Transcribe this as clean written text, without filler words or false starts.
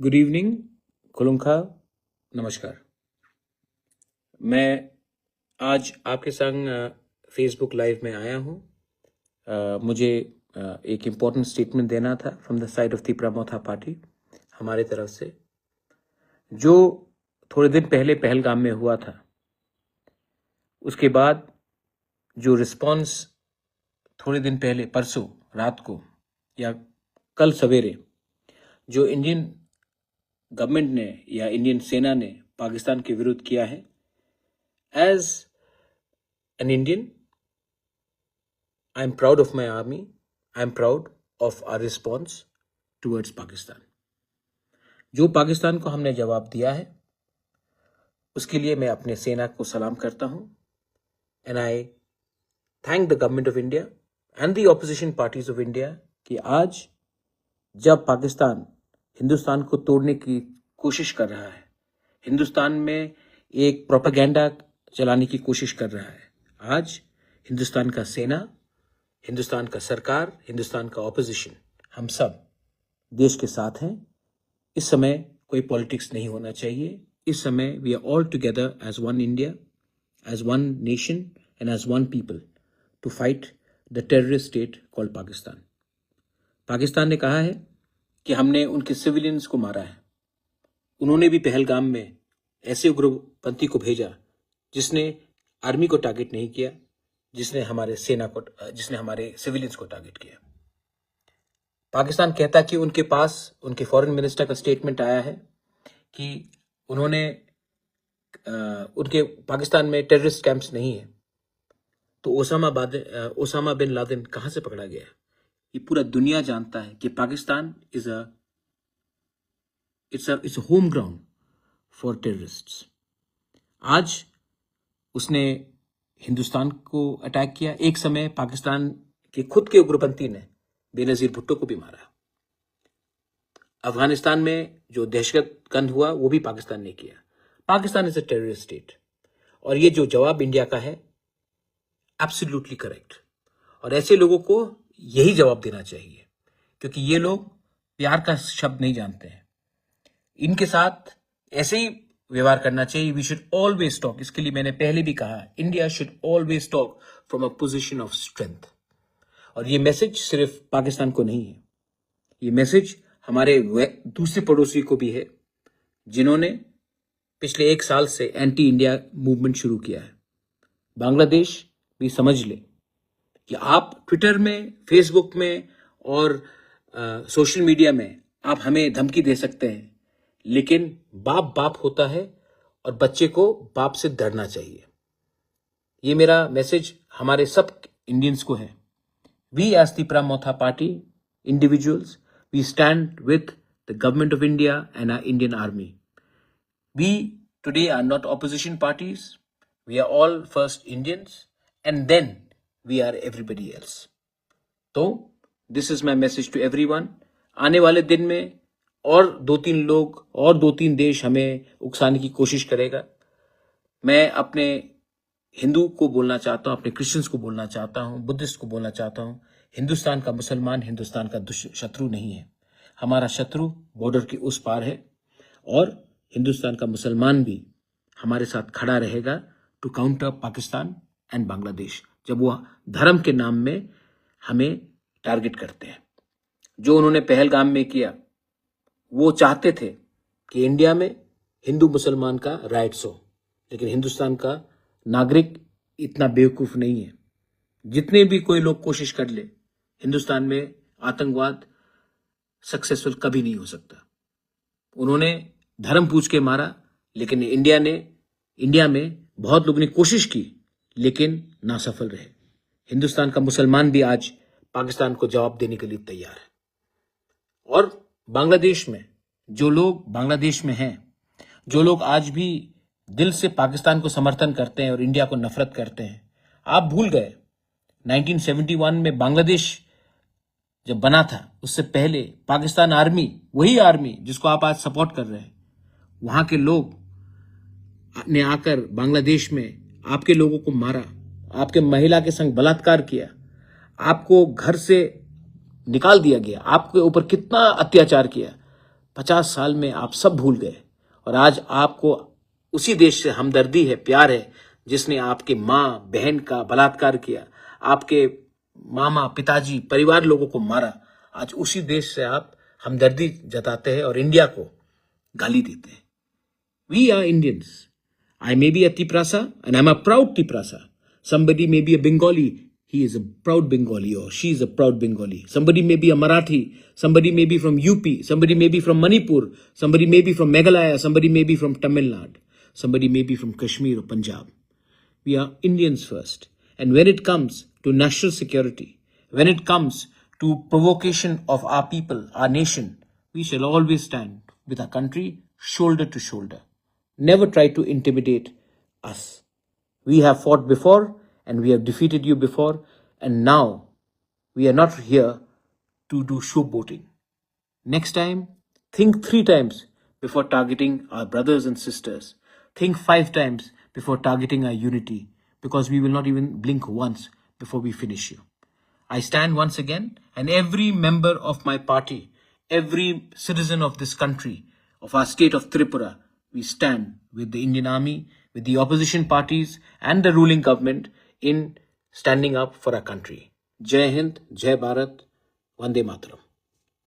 Good evening, खुलुमखा, नमस्कार। मैं आज आपके संग फेसबुक लाइव में आया हूँ। मुझे एक इम्पोर्टेंट स्टेटमेंट देना था from the side of Tipra Motha party, हमारे तरफ से। जो थोड़े दिन पहले पहलगाम में हुआ था, उसके बाद जो रिस्पॉन्स थोड़े दिन पहले परसों रात को या कल सवेरे जो इंडियन गवर्नमेंट ने या इंडियन सेना ने पाकिस्तान के विरुद्ध किया है, as an Indian I am proud of my army, I am proud of our response towards Pakistan. जो पाकिस्तान को हमने जवाब दिया है, उसके लिए मैं अपने सेना को सलाम करता हूं। And I thank the government of India and the opposition parties of India कि आज जब पाकिस्तान हिंदुस्तान को तोड़ने की कोशिश कर रहा है, हिंदुस्तान में एक प्रोपेगेंडा चलाने की कोशिश कर रहा है, आज हिंदुस्तान का सेना, हिंदुस्तान का सरकार, हिंदुस्तान का ऑपोजिशन, हम सब देश के साथ हैं। इस समय कोई पॉलिटिक्स नहीं होना चाहिए। इस समय we are all together as one India, as one nation and as one people to fight the terrorist state called Pakistan. Pakistan ने कहा है कि हमने उनके सिविलियंस को मारा है। उन्होंने भी पहलगाम में ऐसे उग्रपंथी को भेजा जिसने आर्मी को टारगेट नहीं किया, जिसने हमारे सिविलियंस को टारगेट किया। पाकिस्तान कहता कि उनके पास उनके फॉरेन मिनिस्टर का स्टेटमेंट आया है कि उन्होंने उनके पाकिस्तान में टेररिस्ट कैंप्स नहीं है। तो ओसामा बिन लादेन कहां से पकड़ा गया? ये पूरा दुनिया जानता है कि Pakistan it's a home ground for terrorists. आज उसने हिंदुस्तान को अटैक किया। एक समय पाकिस्तान के खुद के उग्रपंथी ने बेनजीर भुट्टो को भी मारा। अफगानिस्तान में जो दहशतगर्द हुआ वो भी पाकिस्तान ने किया। Pakistan is a terrorist state. और ये जो जवाब इंडिया का है, एब्सोल्युटली करेक्ट। और ऐसे लोगों को यही जवाब देना चाहिए, क्योंकि ये लोग प्यार का शब्द नहीं जानते हैं। इनके साथ ऐसे ही व्यवहार करना चाहिए। We should always talk. इसके लिए मैंने पहले भी कहा, India should always talk from a position of strength. और ये मैसेज सिर्फ पाकिस्तान को नहीं है, ये मैसेज हमारे दूसरे पड़ोसी को भी है, जिन्होंने पिछले 1 साल से एंटी इंडिया मूवमेंट शुरू किया है। बांग्लादेश भी समझ ले कि आप ट्विटर में, फेसबुक में और सोशल मीडिया में आप हमें धमकी दे सकते हैं, लेकिन बाप बाप होता है और बच्चे को बाप से डरना चाहिए। ये मेरा मैसेज हमारे सब इंडियंस को है। We as Tipra Motha party individuals, we stand with the government of India and our Indian army. We today are not opposition parties, we are all first Indians and then we are everybody else. तो this is my message to everyone. आने वाले दिन में और 2-3 लोग और 2-3 देश हमें उकसाने की कोशिश करेगा। मैं अपने हिंदू को बोलना चाहता हूं, अपने क्रिश्चियंस को बोलना चाहता हूं, बुद्धिस्ट को बोलना चाहता हूं, हिंदुस्तान का मुसलमान हिंदुस्तान का शत्रु नहीं है। हमारा शत्रु बॉर्डर के उस पार है, और हिंदुस्तान का मुसलमान भी हमारे साथ खड़ा रहेगा to counter Pakistan and Bangladesh, जब वो धर्म के नाम में हमें टारगेट करते हैं। जो उन्होंने पहलगाम में किया, वो चाहते थे कि इंडिया में हिंदू मुसलमान का राइट्स हो, लेकिन हिंदुस्तान का नागरिक इतना बेवकूफ नहीं है। जितने भी कोई लोग कोशिश कर ले, हिंदुस्तान में आतंकवाद सक्सेसफुल कभी नहीं हो सकता। उन्होंने धर्म पूछ के मारा, लेकिन इंडिया में बहुत लोगों ने कोशिश की, लेकिन नासफल रहे। हिंदुस्तान का मुसलमान भी आज पाकिस्तान को जवाब देने के लिए तैयार है। और बांग्लादेश में जो लोग बांग्लादेश में हैं, जो लोग आज भी दिल से पाकिस्तान को समर्थन करते हैं और इंडिया को नफरत करते हैं, आप भूल गए 1971 में बांग्लादेश जब बना था, उससे पहले पाकिस्तान आर्मी, वही आर्मी जिसको आप आज सपोर्ट कर रहे हैं, वहां के लोग ने आकर बांग्लादेश में आपके लोगों को मारा, आपके महिला के संग बलात्कार किया, आपको घर से निकाल दिया गया, आपके ऊपर कितना अत्याचार किया। 50 साल में आप सब भूल गए और आज आपको उसी देश से हमदर्दी है, प्यार है, जिसने आपके माँ बहन का बलात्कार किया, आपके मामा पिताजी परिवार लोगों को मारा। आज उसी देश से आप हमदर्दी जताते हैं और इंडिया को गाली देते हैं। We are Indians. I may be a Tiprasa and I'm a proud Tiprasa. Somebody may be a Bengali. He is a proud Bengali or she is a proud Bengali. Somebody may be a Marathi. Somebody may be from UP. Somebody may be from Manipur. Somebody may be from Meghalaya. Somebody may be from Tamil Nadu. Somebody may be from Kashmir or Punjab. We are Indians first. And when it comes to national security, when it comes to provocation of our people, our nation, we shall always stand with our country shoulder to shoulder. Never try to intimidate us. We have fought before and we have defeated you before, and now we are not here to do showboating. Next time, think 3 times before targeting our brothers and sisters. Think 5 times before targeting our unity, because we will not even blink once before we finish you. I stand once again, and every member of my party, every citizen of this country, of our state of Tripura, we stand with the Indian Army, with the opposition parties and the ruling government in standing up for our country. Jai Hind, Jai Bharat, Vande Mataram.